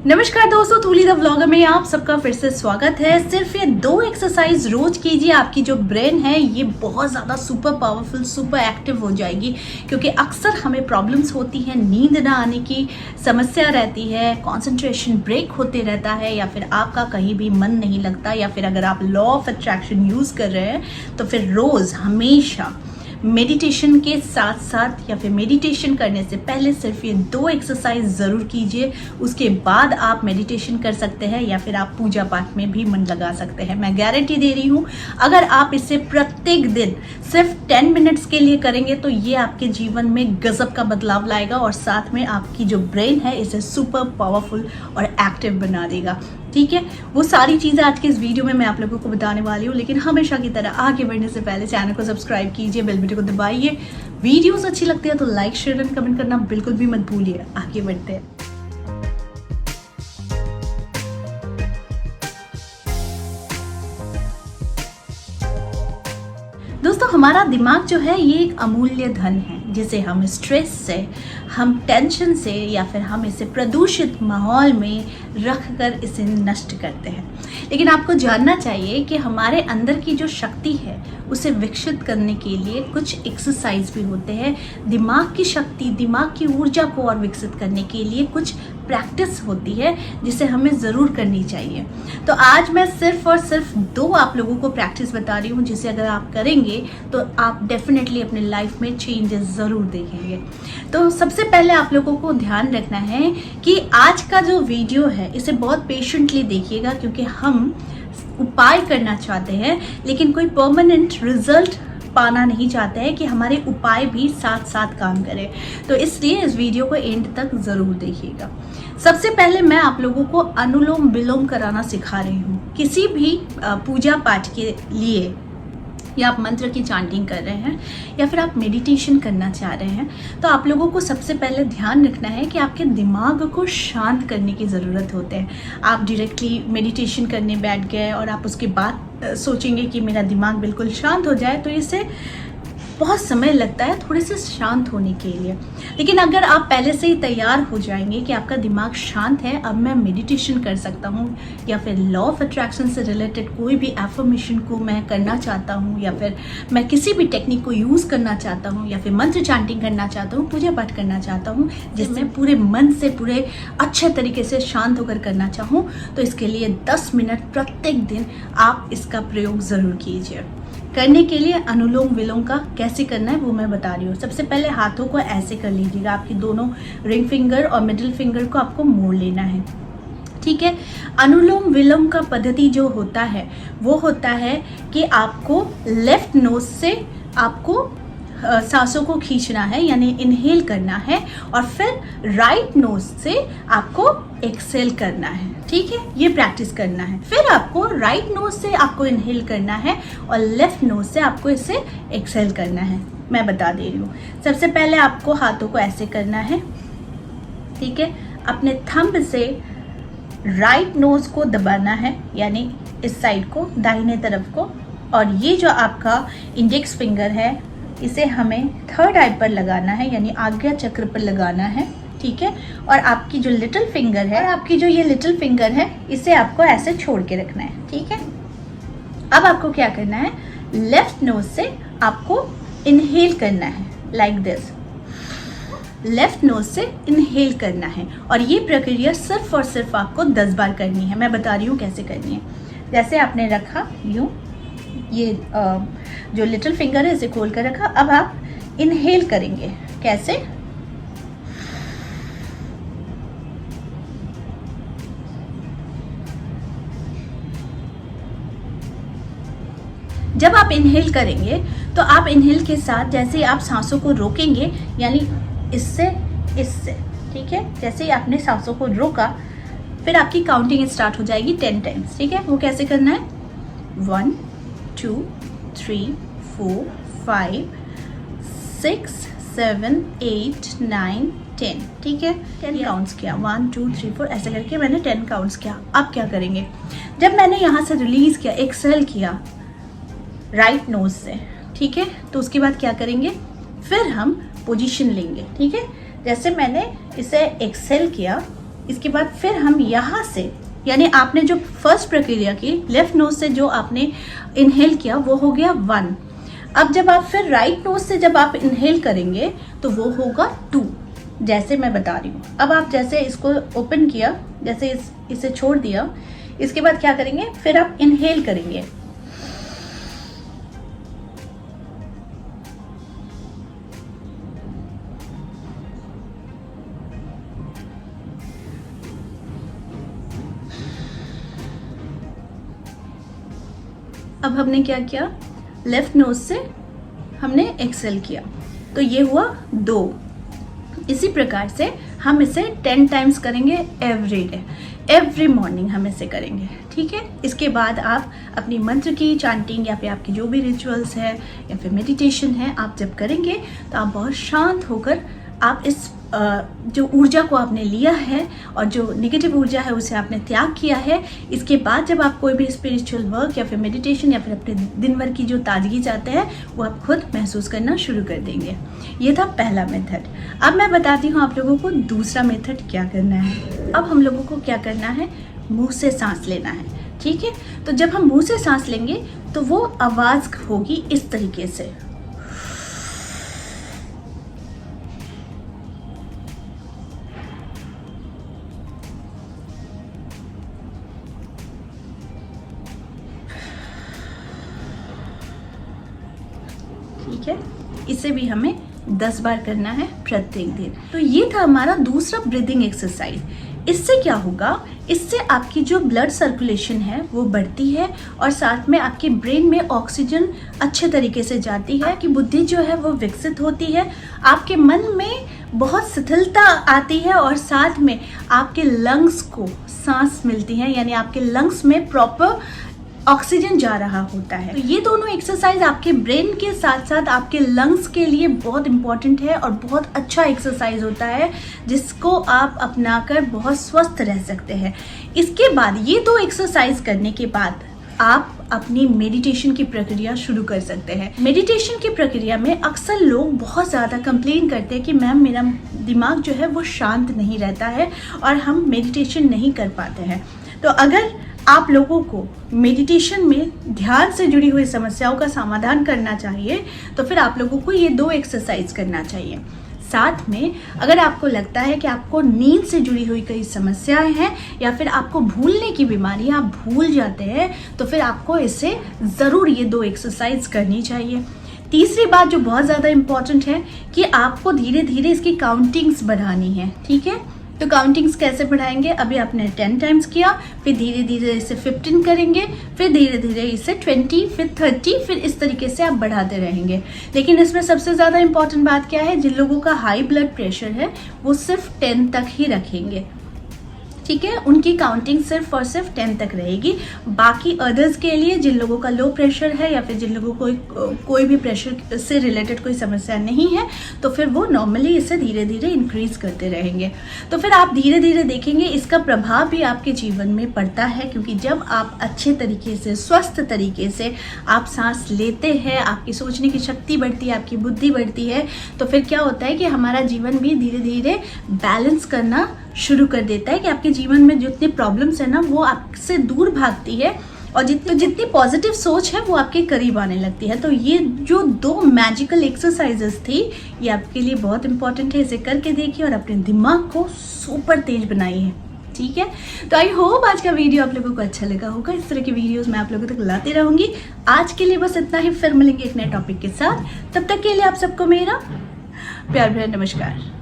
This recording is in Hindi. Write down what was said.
नमस्कार दोस्तों, थूली द व्लॉगर में आप सबका फिर से स्वागत है। सिर्फ ये 2 एक्सरसाइज रोज कीजिए, आपकी जो ब्रेन है ये बहुत ज़्यादा सुपर पावरफुल, सुपर एक्टिव हो जाएगी। क्योंकि अक्सर हमें प्रॉब्लम्स होती हैं, नींद ना आने की समस्या रहती है, कंसंट्रेशन ब्रेक होते रहता है, या फिर आपका कहीं भी मन नहीं लगता, या फिर अगर आप लॉ ऑफ अट्रैक्शन यूज़ कर रहे हैं तो फिर रोज़ हमेशा मेडिटेशन के साथ साथ या फिर मेडिटेशन करने से पहले सिर्फ ये 2 एक्सरसाइज ज़रूर कीजिए। उसके बाद आप मेडिटेशन कर सकते हैं या फिर आप पूजा पाठ में भी मन लगा सकते हैं। मैं गारंटी दे रही हूँ, अगर आप इसे प्रत्येक दिन सिर्फ 10 मिनट्स के लिए करेंगे तो ये आपके जीवन में गजब का बदलाव लाएगा और साथ में आपकी जो ब्रेन है इसे सुपर पावरफुल और एक्टिव बना देगा। ठीक है, वो सारी चीज़ें आज के इस वीडियो में मैं आप लोगों को बताने वाली हूँ। लेकिन हमेशा की तरह आगे बढ़ने से पहले चैनल को सब्सक्राइब कीजिए, बेल बटन को दबाइए। वीडियोस अच्छी लगती है तो लाइक, शेयर एंड कमेंट करना बिल्कुल भी मत भूलिए। आगे बढ़ते हैं। दोस्तों, हमारा दिमाग जो है ये एक अमूल्य धन है जिसे हम स्ट्रेस से, हम टेंशन से या फिर हम इसे प्रदूषित माहौल में रखकर इसे नष्ट करते हैं। लेकिन आपको जानना चाहिए कि हमारे अंदर की जो शक्ति है उसे विकसित करने के लिए कुछ एक्सरसाइज भी होते हैं। दिमाग की शक्ति, दिमाग की ऊर्जा को और विकसित करने के लिए कुछ प्रैक्टिस होती है जिसे हमें ज़रूर करनी चाहिए। तो आज मैं सिर्फ और सिर्फ 2 आप लोगों को प्रैक्टिस बता रही हूँ जिसे अगर आप करेंगे तो आप डेफिनेटली अपने लाइफ में चेंजेस ज़रूर देखेंगे। तो सबसे पहले आप लोगों को ध्यान रखना है कि आज का जो वीडियो है इसे बहुत पेशेंटली देखिएगा, क्योंकि हम उपाय करना चाहते हैं लेकिन कोई परमानेंट रिजल्ट पाना नहीं चाहते हैं कि हमारे उपाय भी साथ साथ काम करें। तो इसलिए इस वीडियो को एंड तक ज़रूर देखिएगा। सबसे पहले मैं आप लोगों को अनुलोम विलोम कराना सिखा रही हूँ। किसी भी पूजा पाठ के लिए, या आप मंत्र की चांटिंग कर रहे हैं या फिर आप मेडिटेशन करना चाह रहे हैं, तो आप लोगों को सबसे पहले ध्यान रखना है कि आपके दिमाग को शांत करने की ज़रूरत होती है। आप डायरेक्टली मेडिटेशन करने बैठ गए और आप उसके बाद सोचेंगे कि मेरा दिमाग बिल्कुल शांत हो जाए, तो इससे बहुत समय लगता है थोड़े से शांत होने के लिए। लेकिन अगर आप पहले से ही तैयार हो जाएंगे कि आपका दिमाग शांत है, अब मैं मेडिटेशन कर सकता हूँ, या फिर लॉ ऑफ अट्रैक्शन से रिलेटेड कोई भी एफर्मेशन को मैं करना चाहता हूँ, या फिर मैं किसी भी टेक्निक को यूज़ करना चाहता हूँ, या फिर मंत्र चांटिंग करना चाहता हूँ, पूजा पाठ करना चाहता हूँ, जिसमें पूरे मन से पूरे अच्छे तरीके से शांत होकर करना चाहूँ, तो इसके लिए 10 मिनट प्रत्येक दिन आप इसका प्रयोग ज़रूर कीजिए। करने के लिए अनुलोम विलोम का कैसे करना है वो मैं बता रही हूँ। सबसे पहले हाथों को ऐसे कर लीजिएगा, आपकी दोनों रिंग फिंगर और मिडिल फिंगर को आपको मोड़ लेना है। ठीक है, अनुलोम विलोम का पद्धति जो होता है वो होता है कि आपको लेफ्ट नोज से आपको सांसों को खींचना है, यानी इनहेल करना है, और फिर राइट नोज से आपको एक्सेल करना है। ठीक है, ये प्रैक्टिस करना है। फिर आपको राइट नोज से आपको इनहेल करना है और लेफ्ट नोज से आपको इसे एक्सेल करना है। मैं बता दे रही हूँ। सबसे पहले आपको हाथों को ऐसे करना है। ठीक है, अपने थंब से राइट नोज को दबाना है, यानी इस साइड को, दाहिने तरफ को, और ये जो आपका इंडेक्स फिंगर है इसे हमें थर्ड आई पर लगाना है, यानी आज्ञा चक्र पर लगाना है। ठीक है, और आपकी जो लिटिल फिंगर है, ये लिटिल फिंगर है, इसे आपको ऐसे छोड़ के रखना है। ठीक है, अब आपको क्या करना है, लेफ्ट नोज से आपको इनहेल करना है, लाइक दिस। लेफ्ट नोज से इनहेल करना है, और ये प्रक्रिया सिर्फ और सिर्फ आपको 10 बार करनी है। मैं बता रही हूँ कैसे करनी है। जैसे आपने रखा यूँ, ये जो लिटिल फिंगर है इसे खोल कर रखा। अब आप इनहेल करेंगे। कैसे? जब आप इनहेल करेंगे तो आप इनहेल के साथ जैसे आप सांसों को रोकेंगे, यानी इससे इससे, ठीक है, जैसे ही आपने सांसों को रोका फिर आपकी काउंटिंग स्टार्ट हो जाएगी 10 टाइम्स। ठीक है, वो कैसे करना है, 1 2 3 4 5 6 7 8 9 10। ठीक है, 10 काउंट्स किया, 1 2 3 4 ऐसे करके मैंने 10 काउंट्स किया। अब क्या करेंगे, जब मैंने यहाँ से रिलीज किया, एक्सेल किया राइट नोज से, ठीक है, तो उसके बाद क्या करेंगे, फिर हम पोजीशन लेंगे। ठीक है, जैसे मैंने इसे एक्सेल किया इसके बाद फिर हम यहाँ से, यानी आपने जो फर्स्ट प्रक्रिया की लेफ्ट नोज से जो आपने इनहेल किया वो हो गया 1। अब जब आप फिर राइट नोज से जब आप इनहेल करेंगे तो वो होगा 2, जैसे मैं बता रही हूँ। अब आप जैसे इसको ओपन किया, जैसे इसे छोड़ दिया, इसके बाद क्या करेंगे, फिर आप इनहेल करेंगे। अब हमने क्या किया, लेफ्ट नोज से हमने एक्सेल किया, तो ये हुआ 2। इसी प्रकार से हम इसे 10 टाइम्स करेंगे एवरी डे, एवरी मॉर्निंग हम इसे करेंगे, ठीक है। इसके बाद आप अपनी मंत्र की चांटिंग या फिर आपकी जो भी रिचुअल्स है या फिर मेडिटेशन है, आप जब करेंगे तो आप बहुत शांत होकर आप इस जो ऊर्जा को आपने लिया है और जो नेगेटिव ऊर्जा है उसे आपने त्याग किया है, इसके बाद जब आप कोई भी स्पिरिचुअल वर्क या फिर मेडिटेशन या फिर अपने दिन भर की जो ताजगी चाहते हैं वो आप खुद महसूस करना शुरू कर देंगे। ये था पहला मेथड। अब मैं बताती हूँ आप लोगों को दूसरा मेथड क्या करना है। अब हम लोगों को क्या करना है, मुंह से सांस लेना है, ठीक है। तो जब हम मुंह से सांस लेंगे तो वो आवाज़ होगी इस तरीके से, ठीक है। इसे भी हमें 10 बार करना है प्रत्येक दिन। तो ये था हमारा दूसरा ब्रीदिंग एक्सरसाइज। इससे क्या होगा, इससे आपकी जो ब्लड सर्कुलेशन है वो बढ़ती है और साथ में आपके ब्रेन में ऑक्सीजन अच्छे तरीके से जाती है, आपकी बुद्धि जो है वो विकसित होती है, आपके मन में बहुत शिथिलता आती है और साथ में आपके लंग्स को सांस मिलती है, यानी आपके लंग्स में प्रॉपर ऑक्सीजन जा रहा होता है। तो ये दोनों एक्सरसाइज आपके ब्रेन के साथ साथ आपके लंग्स के लिए बहुत इंपॉर्टेंट है और बहुत अच्छा एक्सरसाइज होता है, जिसको आप अपनाकर बहुत स्वस्थ रह सकते हैं। इसके बाद ये 2 एक्सरसाइज करने के बाद आप अपनी मेडिटेशन की प्रक्रिया शुरू कर सकते हैं। मेडिटेशन की प्रक्रिया में अक्सर लोग बहुत ज़्यादा कंप्लेन करते हैं कि मैम मेरा दिमाग जो है वो शांत नहीं रहता है और हम मेडिटेशन नहीं कर पाते हैं। तो अगर आप लोगों को मेडिटेशन में ध्यान से जुड़ी हुई समस्याओं का समाधान करना चाहिए तो फिर आप लोगों को ये 2 एक्सरसाइज करना चाहिए। साथ में अगर आपको लगता है कि आपको नींद से जुड़ी हुई कई समस्याएं हैं या फिर आपको भूलने की बीमारी, आप भूल जाते हैं, तो फिर आपको इसे ज़रूर ये 2 एक्सरसाइज करनी चाहिए। तीसरी बात जो बहुत ज़्यादा इम्पॉर्टेंट है कि आपको धीरे धीरे इसकी काउंटिंग्स बढ़ानी है, ठीक है। तो काउंटिंग्स कैसे बढ़ाएंगे, अभी आपने 10 टाइम्स किया, फिर धीरे धीरे इसे 15 करेंगे, फिर धीरे धीरे इसे 20, फिर 30, फिर इस तरीके से आप बढ़ाते रहेंगे। लेकिन इसमें सबसे ज़्यादा इंपॉर्टेंट बात क्या है, जिन लोगों का हाई ब्लड प्रेशर है वो सिर्फ 10 तक ही रखेंगे, ठीक है। उनकी काउंटिंग सिर्फ और सिर्फ 10 तक रहेगी। बाकी अदर्स के लिए जिन लोगों का लो प्रेशर है या फिर जिन लोगों को कोई भी प्रेशर से रिलेटेड कोई समस्या नहीं है, तो फिर वो नॉर्मली इसे धीरे धीरे इंक्रीज करते रहेंगे। तो फिर आप धीरे धीरे देखेंगे इसका प्रभाव भी आपके जीवन में पड़ता है, क्योंकि जब आप अच्छे तरीके से, स्वस्थ तरीके से आप सांस लेते हैं, आपकी सोचने की शक्ति बढ़ती है, आपकी बुद्धि बढ़ती है, तो फिर क्या होता है कि हमारा जीवन भी धीरे धीरे बैलेंस करना शुरू कर देता है, कि आपके जीवन में जितनी प्रॉब्लम्स है ना वो आपसे दूर भागती है और जितनी पॉजिटिव सोच है वो आपके करीब आने लगती है। तो ये जो 2 मैजिकल एक्सरसाइजेस थी ये आपके लिए बहुत इंपॉर्टेंट है। इसे करके देखिए और अपने दिमाग को सुपर तेज बनाइए, ठीक है। तो आई होप आज का वीडियो आप लोगों को अच्छा लगा होगा। इस तरह की वीडियोस मैं आप लोगों तक लाती रहूंगी। आज के लिए बस इतना ही, फिर मिलेंगे एक नए टॉपिक के साथ। तब तक के लिए आप सबको मेरा प्यार भरा नमस्कार।